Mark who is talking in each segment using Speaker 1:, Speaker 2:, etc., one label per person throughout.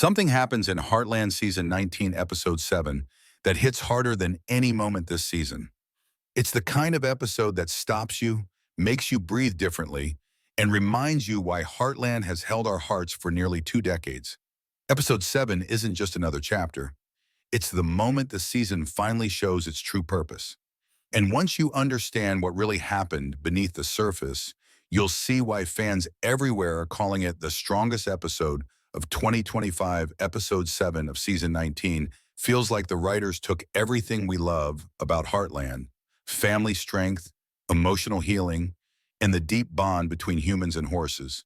Speaker 1: Something happens in Heartland Season 19, Episode 7 that hits harder than any moment this season. It's the kind of episode that stops you, makes you breathe differently, and reminds you why Heartland has held our hearts for nearly 2 decades. Episode 7 isn't just another chapter. It's the moment the season finally shows its true purpose. And once you understand what really happened beneath the surface, you'll see why fans everywhere are calling it the strongest episode of 2025. Episode 7 of Season 19 feels like the writers took everything we love about Heartland, family strength, emotional healing, and the deep bond between humans and horses,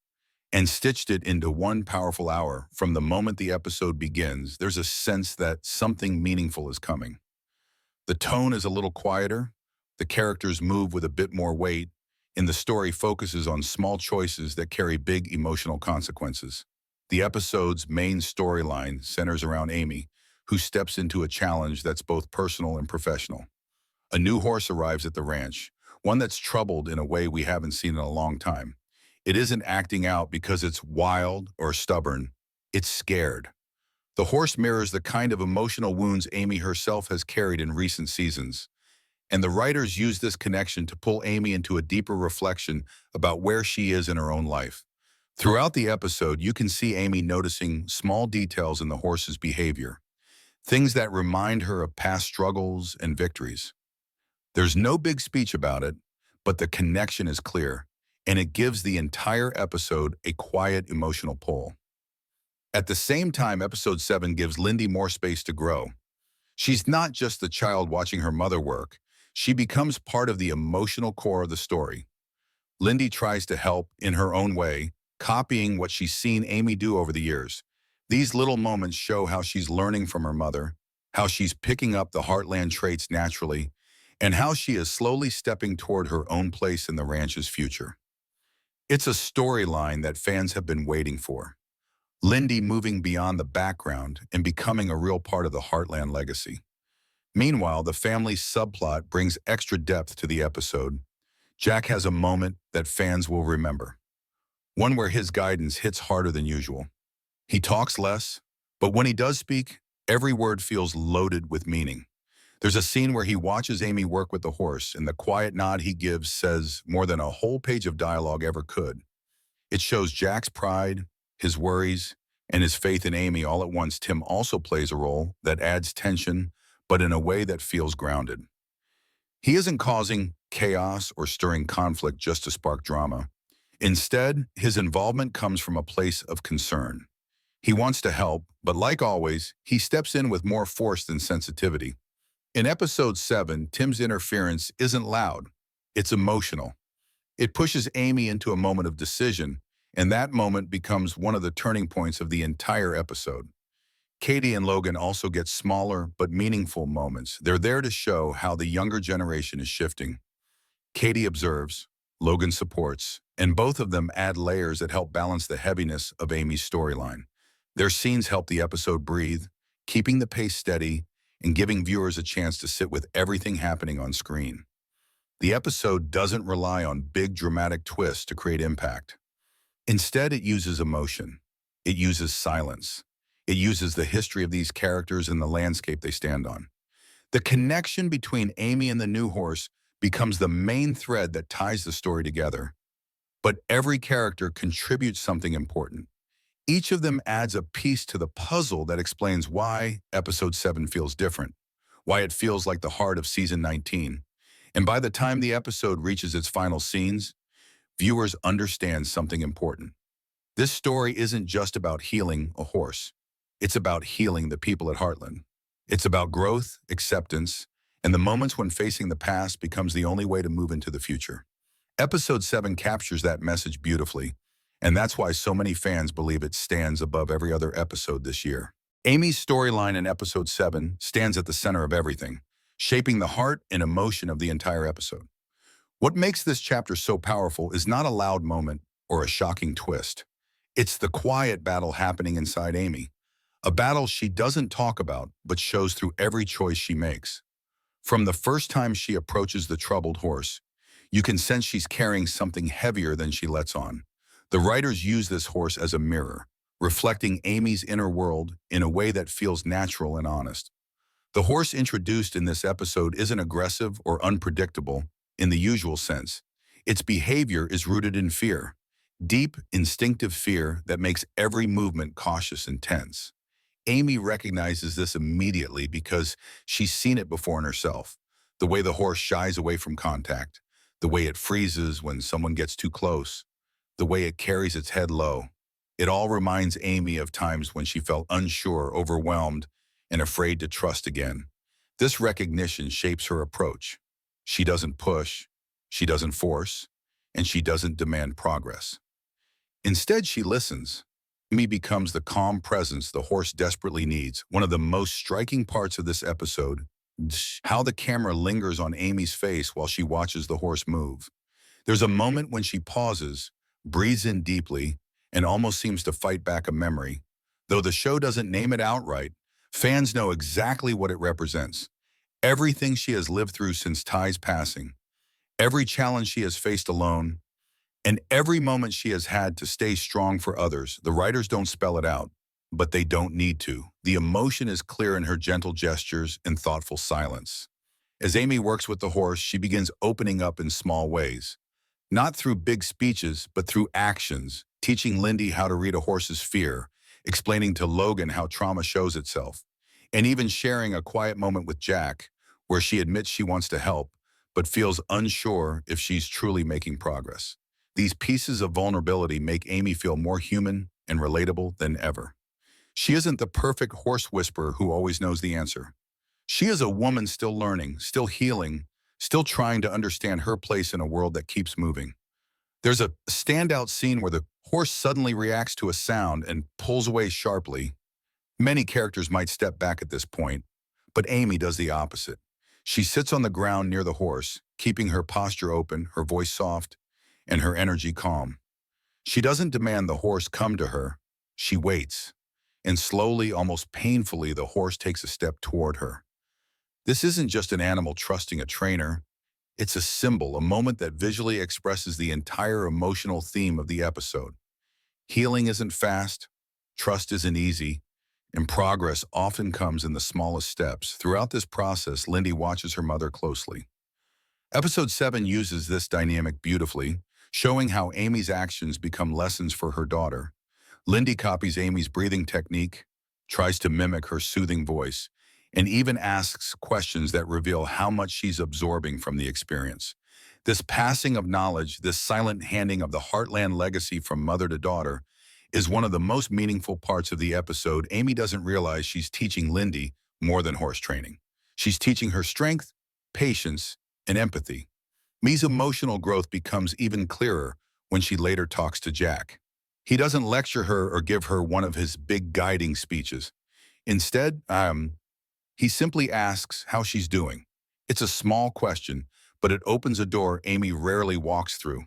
Speaker 1: and stitched it into one powerful hour. From the moment the episode begins, there's a sense that something meaningful is coming. The tone is a little quieter, the characters move with a bit more weight, and the story focuses on small choices that carry big emotional consequences. The episode's main storyline centers around Amy, who steps into a challenge that's both personal and professional. A new horse arrives at the ranch, one that's troubled in a way we haven't seen in a long time. It isn't acting out because it's wild or stubborn, it's scared. The horse mirrors the kind of emotional wounds Amy herself has carried in recent seasons. And the writers use this connection to pull Amy into a deeper reflection about where she is in her own life. Throughout the episode, you can see Amy noticing small details in the horse's behavior, things that remind her of past struggles and victories. There's no big speech about it, but the connection is clear, and it gives the entire episode a quiet emotional pull. At the same time, Episode 7 gives Lyndy more space to grow. She's not just the child watching her mother work. She becomes part of the emotional core of the story. Lyndy tries to help in her own way, copying what she's seen Amy do over the years. These little moments show how she's learning from her mother, how she's picking up the Heartland traits naturally, and how she is slowly stepping toward her own place in the ranch's future. It's a storyline that fans have been waiting for. Lyndy moving beyond the background and becoming a real part of the Heartland legacy. Meanwhile, the family subplot brings extra depth to the episode. Jack has a moment that fans will remember, one where his guidance hits harder than usual. He talks less, but when he does speak, every word feels loaded with meaning. There's a scene where he watches Amy work with the horse, and the quiet nod he gives says more than a whole page of dialogue ever could. It shows Jack's pride, his worries, and his faith in Amy all at once. Tim also plays a role that adds tension, but in a way that feels grounded. He isn't causing chaos or stirring conflict just to spark drama. Instead, his involvement comes from a place of concern. He wants to help, but like always, he steps in with more force than sensitivity. In Episode 7, Tim's interference isn't loud, it's emotional. It pushes Amy into a moment of decision, and that moment becomes one of the turning points of the entire episode. Katie and Logan also get smaller but meaningful moments. They're there to show how the younger generation is shifting. Katie observes, Logan supports, and both of them add layers that help balance the heaviness of Amy's storyline. Their scenes help the episode breathe, keeping the pace steady and giving viewers a chance to sit with everything happening on screen. The episode doesn't rely on big dramatic twists to create impact. Instead, it uses emotion. It uses silence. It uses the history of these characters and the landscape they stand on. The connection between Amy and the new horse becomes the main thread that ties the story together. But every character contributes something important. Each of them adds a piece to the puzzle that explains why Episode 7 feels different, why it feels like the heart of Season 19. And by the time the episode reaches its final scenes, viewers understand something important. This story isn't just about healing a horse. It's about healing the people at Heartland. It's about growth, acceptance, and the moments when facing the past becomes the only way to move into the future. Episode 7 captures that message beautifully, and that's why so many fans believe it stands above every other episode this year. Amy's storyline in Episode 7 stands at the center of everything, shaping the heart and emotion of the entire episode. What makes this chapter so powerful is not a loud moment or a shocking twist. It's the quiet battle happening inside Amy. A battle she doesn't talk about, but shows through every choice she makes. From the first time she approaches the troubled horse, you can sense she's carrying something heavier than she lets on. The writers use this horse as a mirror, reflecting Amy's inner world in a way that feels natural and honest. The horse introduced in this episode isn't aggressive or unpredictable in the usual sense. Its behavior is rooted in fear, deep, instinctive fear that makes every movement cautious and tense. Amy recognizes this immediately because she's seen it before in herself. The way the horse shies away from contact, the way it freezes when someone gets too close, the way it carries its head low. It all reminds Amy of times when she felt unsure, overwhelmed, and afraid to trust again. This recognition shapes her approach. She doesn't push, she doesn't force, and she doesn't demand progress. Instead, she listens. Amy becomes the calm presence the horse desperately needs. One of the most striking parts of this episode is how the camera lingers on Amy's face while she watches the horse move. There's a moment when she pauses, breathes in deeply, and almost seems to fight back a memory. Though the show doesn't name it outright, fans know exactly what it represents. Everything she has lived through since Ty's passing, every challenge she has faced alone, and every moment she has had to stay strong for others. The writers don't spell it out, but they don't need to. The emotion is clear in her gentle gestures and thoughtful silence. As Amy works with the horse, she begins opening up in small ways. Not through big speeches, but through actions, teaching Lyndy how to read a horse's fear, explaining to Logan how trauma shows itself, and even sharing a quiet moment with Jack, where she admits she wants to help, but feels unsure if she's truly making progress. These pieces of vulnerability make Amy feel more human and relatable than ever. She isn't the perfect horse whisperer who always knows the answer. She is a woman still learning, still healing, still trying to understand her place in a world that keeps moving. There's a standout scene where the horse suddenly reacts to a sound and pulls away sharply. Many characters might step back at this point, but Amy does the opposite. She sits on the ground near the horse, keeping her posture open, her voice soft, and her energy calm. She doesn't demand the horse come to her. She waits, and slowly, almost painfully, the horse takes a step toward her. This isn't just an animal trusting a trainer. It's a symbol, a moment that visually expresses the entire emotional theme of the episode. Healing isn't fast, trust isn't easy, and progress often comes in the smallest steps. Throughout this process, Lyndy watches her mother closely. Episode 7 uses this dynamic beautifully, showing how Amy's actions become lessons for her daughter. Lyndy copies Amy's breathing technique, tries to mimic her soothing voice, and even asks questions that reveal how much she's absorbing from the experience. This passing of knowledge, this silent handing of the Heartland legacy from mother to daughter, is one of the most meaningful parts of the episode. Amy doesn't realize she's teaching Lyndy more than horse training. She's teaching her strength, patience, and empathy. Me's emotional growth becomes even clearer when she later talks to Jack. He doesn't lecture her or give her one of his big guiding speeches. Instead, he simply asks how she's doing. It's a small question, but it opens a door Amy rarely walks through.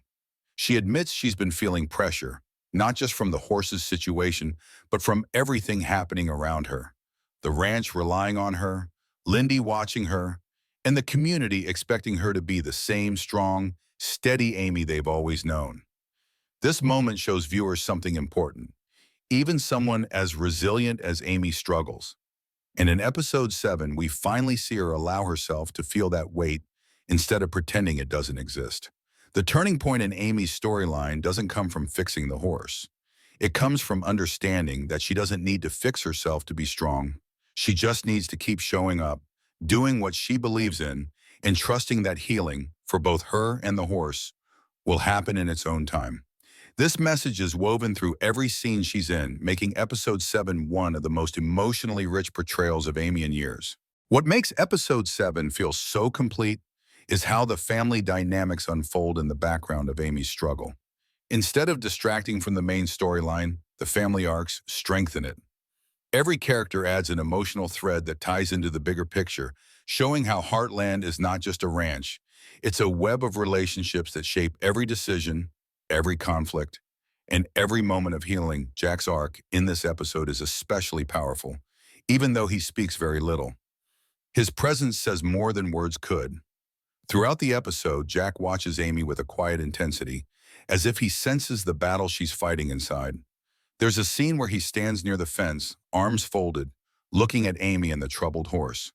Speaker 1: She admits she's been feeling pressure, not just from the horse's situation, but from everything happening around her. The ranch relying on her, Lyndy watching her, and the community expecting her to be the same strong, steady Amy they've always known. This moment shows viewers something important. Even someone as resilient as Amy struggles. And in episode 7, we finally see her allow herself to feel that weight instead of pretending it doesn't exist. The turning point in Amy's storyline doesn't come from fixing the horse. It comes from understanding that she doesn't need to fix herself to be strong. She just needs to keep showing up, doing what she believes in, and trusting that healing, for both her and the horse, will happen in its own time. This message is woven through every scene she's in, making episode 7 one of the most emotionally rich portrayals of Amy in years. What makes episode 7 feel so complete is how the family dynamics unfold in the background of Amy's struggle. Instead of distracting from the main storyline, the family arcs strengthen it. Every character adds an emotional thread that ties into the bigger picture, showing how Heartland is not just a ranch. It's a web of relationships that shape every decision, every conflict, and every moment of healing. Jack's arc in this episode is especially powerful, even though he speaks very little. His presence says more than words could. Throughout the episode, Jack watches Amy with a quiet intensity, as if he senses the battle she's fighting inside. There's a scene where he stands near the fence, arms folded, looking at Amy and the troubled horse.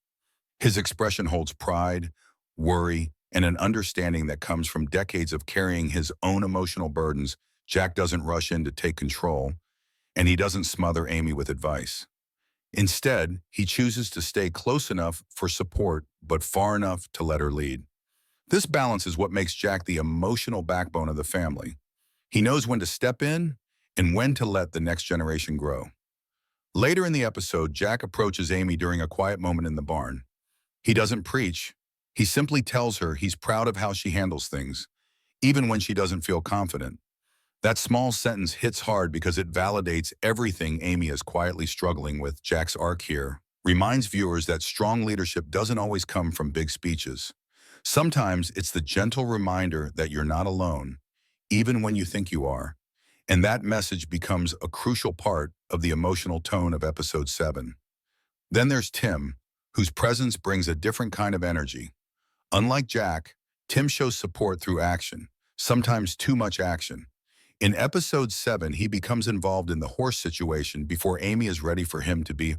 Speaker 1: His expression holds pride, worry, and an understanding that comes from decades of carrying his own emotional burdens. Jack doesn't rush in to take control, and he doesn't smother Amy with advice. Instead, he chooses to stay close enough for support, but far enough to let her lead. This balance is what makes Jack the emotional backbone of the family. He knows when to step in and when to let the next generation grow. Later in the episode, Jack approaches Amy during a quiet moment in the barn. He doesn't preach. He simply tells her he's proud of how she handles things, even when she doesn't feel confident. That small sentence hits hard because it validates everything Amy is quietly struggling with. Jack's arc here reminds viewers that strong leadership doesn't always come from big speeches. Sometimes it's the gentle reminder that you're not alone, even when you think you are. And that message becomes a crucial part of the emotional tone of episode 7. Then there's Tim, whose presence brings a different kind of energy. Unlike Jack, Tim shows support through action, sometimes too much action. In episode 7, he becomes involved in the horse situation before Amy is ready for him to be.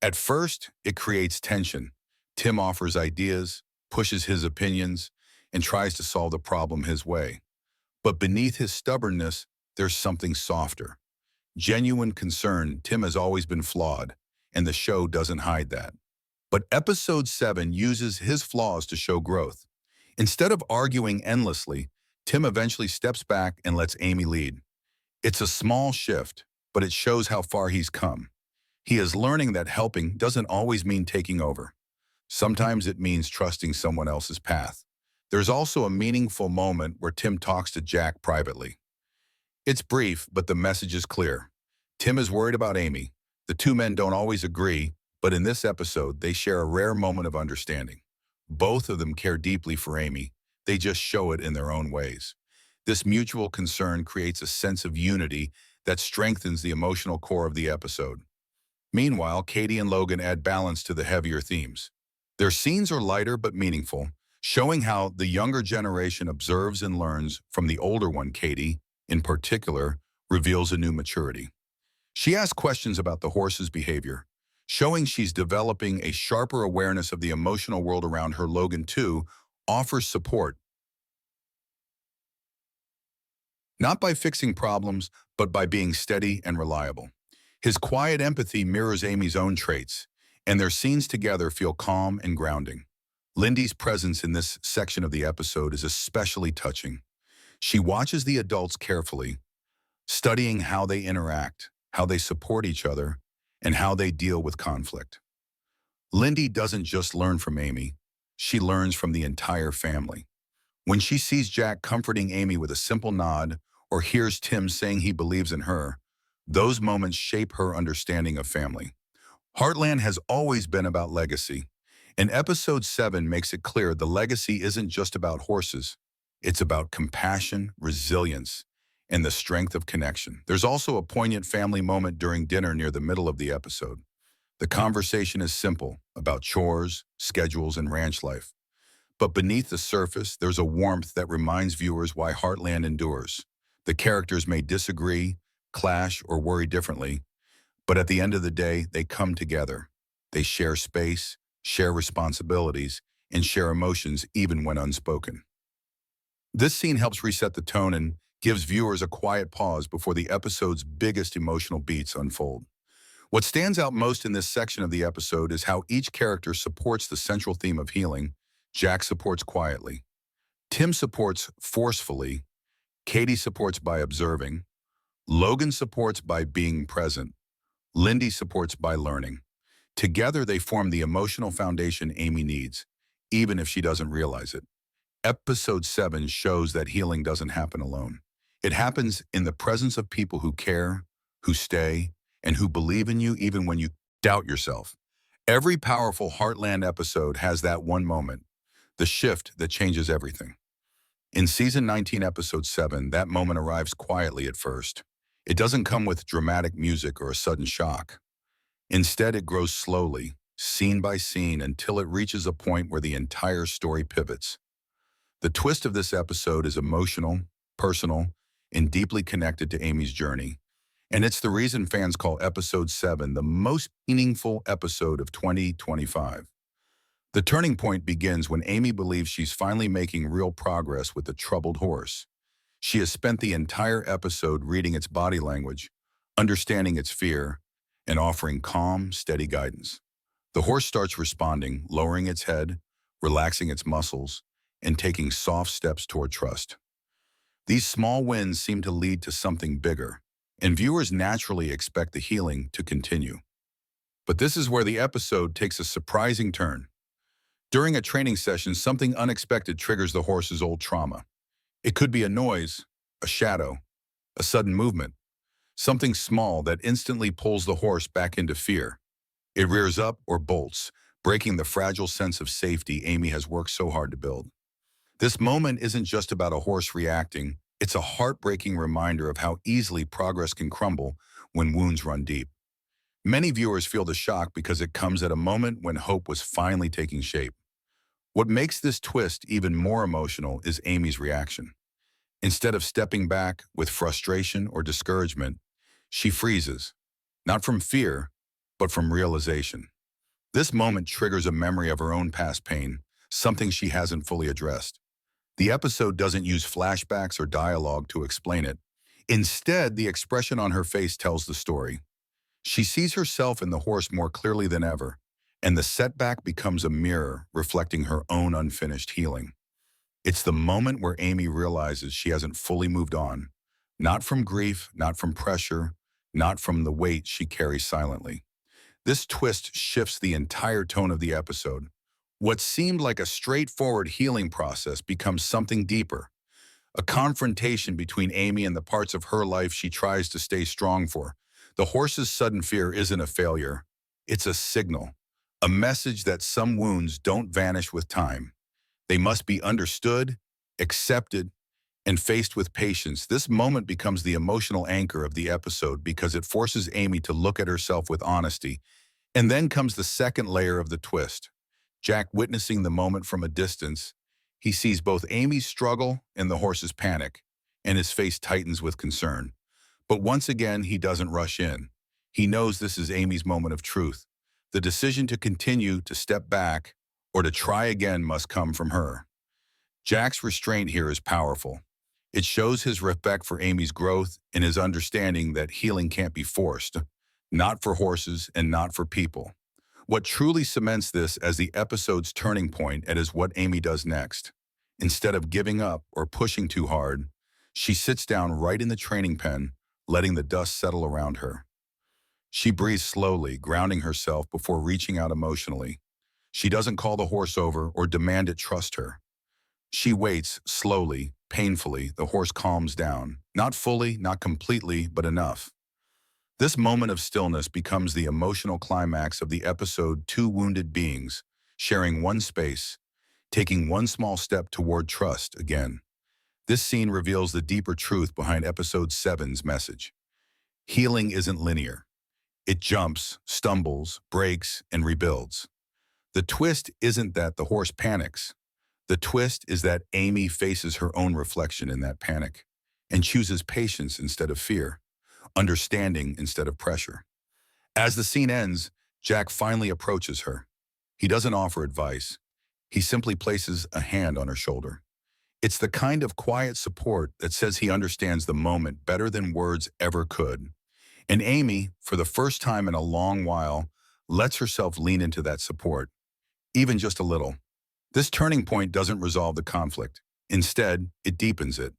Speaker 1: At first, it creates tension. Tim offers ideas, pushes his opinions, and tries to solve the problem his way. But beneath his stubbornness, there's something softer. Genuine concern. Tim has always been flawed, and the show doesn't hide that. But episode 7 uses his flaws to show growth. Instead of arguing endlessly, Tim eventually steps back and lets Amy lead. It's a small shift, but it shows how far he's come. He is learning that helping doesn't always mean taking over. Sometimes it means trusting someone else's path. There's also a meaningful moment where Tim talks to Jack privately. It's brief, but the message is clear. Tim is worried about Amy. The two men don't always agree, but in this episode, they share a rare moment of understanding. Both of them care deeply for Amy. They just show it in their own ways. This mutual concern creates a sense of unity that strengthens the emotional core of the episode. Meanwhile, Katie and Logan add balance to the heavier themes. Their scenes are lighter but meaningful, showing how the younger generation observes and learns from the older one. Katie, in particular, reveals a new maturity. She asks questions about the horse's behavior, showing she's developing a sharper awareness of the emotional world around her. Logan, too, offers support, not by fixing problems, but by being steady and reliable. His quiet empathy mirrors Amy's own traits, and their scenes together feel calm and grounding. Lyndy's presence in this section of the episode is especially touching. She watches the adults carefully, studying how they interact, how they support each other, and how they deal with conflict. Lyndy doesn't just learn from Amy, she learns from the entire family. When she sees Jack comforting Amy with a simple nod or hears Tim saying he believes in her, those moments shape her understanding of family. Heartland has always been about legacy, and episode 7 makes it clear the legacy isn't just about horses. It's about compassion, resilience, and the strength of connection. There's also a poignant family moment during dinner near the middle of the episode. The conversation is simple, about chores, schedules, and ranch life. But beneath the surface, there's a warmth that reminds viewers why Heartland endures. The characters may disagree, clash, or worry differently, but at the end of the day, they come together. They share space, share responsibilities, and share emotions even when unspoken. This scene helps reset the tone and gives viewers a quiet pause before the episode's biggest emotional beats unfold. What stands out most in this section of the episode is how each character supports the central theme of healing. Jack supports quietly. Tim supports forcefully. Katie supports by observing. Logan supports by being present. Lyndy supports by learning. Together, they form the emotional foundation Amy needs, even if she doesn't realize it. Episode 7 shows that healing doesn't happen alone. It happens in the presence of people who care, who stay, and who believe in you even when you doubt yourself. Every powerful Heartland episode has that one moment, the shift that changes everything. In Season 19, Episode 7, that moment arrives quietly at first. It doesn't come with dramatic music or a sudden shock. Instead, it grows slowly, scene by scene, until it reaches a point where the entire story pivots. The twist of this episode is emotional, personal, and deeply connected to Amy's journey, And it's the reason fans call episode 7 the most meaningful episode of 2025. The turning point begins when Amy believes she's finally making real progress with the troubled horse. She has spent the entire episode reading its body language, understanding its fear, and offering calm, steady guidance. The horse starts responding, lowering its head, relaxing its muscles, and taking soft steps toward trust. These small wins seem to lead to something bigger, and viewers naturally expect the healing to continue. But this is where the episode takes a surprising turn. During a training session, something unexpected triggers the horse's old trauma. It could be a noise, a shadow, a sudden movement, something small that instantly pulls the horse back into fear. It rears up or bolts, breaking the fragile sense of safety Amy has worked so hard to build. This moment isn't just about a horse reacting, it's a heartbreaking reminder of how easily progress can crumble when wounds run deep. Many viewers feel the shock because it comes at a moment when hope was finally taking shape. What makes this twist even more emotional is Amy's reaction. Instead of stepping back with frustration or discouragement, she freezes, not from fear, but from realization. This moment triggers a memory of her own past pain, something she hasn't fully addressed. The episode doesn't use flashbacks or dialogue to explain it. Instead, the expression on her face tells the story. She sees herself in the horse more clearly than ever, and the setback becomes a mirror reflecting her own unfinished healing. It's the moment where Amy realizes she hasn't fully moved on, not from grief, not from pressure, not from the weight she carries silently. This twist shifts the entire tone of the episode. What seemed like a straightforward healing process becomes something deeper, a confrontation between Amy and the parts of her life she tries to stay strong for. The horse's sudden fear isn't a failure, it's a signal, a message that some wounds don't vanish with time. They must be understood, accepted, and faced with patience. This moment becomes the emotional anchor of the episode because it forces Amy to look at herself with honesty. And then comes the second layer of the twist. Jack, witnessing the moment from a distance, he sees both Amy's struggle and the horse's panic, and his face tightens with concern. But once again, he doesn't rush in. He knows this is Amy's moment of truth. The decision to continue, to step back, or to try again must come from her. Jack's restraint here is powerful. It shows his respect for Amy's growth and his understanding that healing can't be forced, not for horses and not for people. What truly cements this as the episode's turning point is what Amy does next. Instead of giving up or pushing too hard, she sits down right in the training pen, letting the dust settle around her. She breathes slowly, grounding herself before reaching out emotionally. She doesn't call the horse over or demand it trust her. She waits, slowly, painfully. The horse calms down. Not fully, not completely, but enough. This moment of stillness becomes the emotional climax of the episode. Two wounded beings, sharing one space, taking one small step toward trust again. This scene reveals the deeper truth behind episode 7's message. Healing isn't linear. It jumps, stumbles, breaks, and rebuilds. The twist isn't that the horse panics. The twist is that Amy faces her own reflection in that panic and chooses patience instead of fear, understanding instead of pressure. As the scene ends, Jack finally approaches her. He doesn't offer advice. He simply places a hand on her shoulder. It's the kind of quiet support that says he understands the moment better than words ever could. And Amy, for the first time in a long while, lets herself lean into that support, even just a little. This turning point doesn't resolve the conflict. Instead, it deepens it.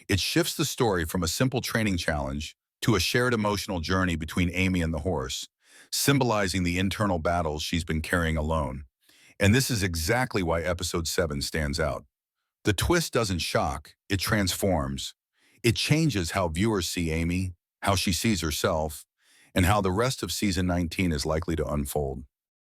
Speaker 1: It shifts the story from a simple training challenge to a shared emotional journey between Amy and the horse, symbolizing the internal battles she's been carrying alone. And this is exactly why episode 7 stands out. The twist doesn't shock, it transforms. It changes how viewers see Amy, how she sees herself, and how the rest of season 19 is likely to unfold.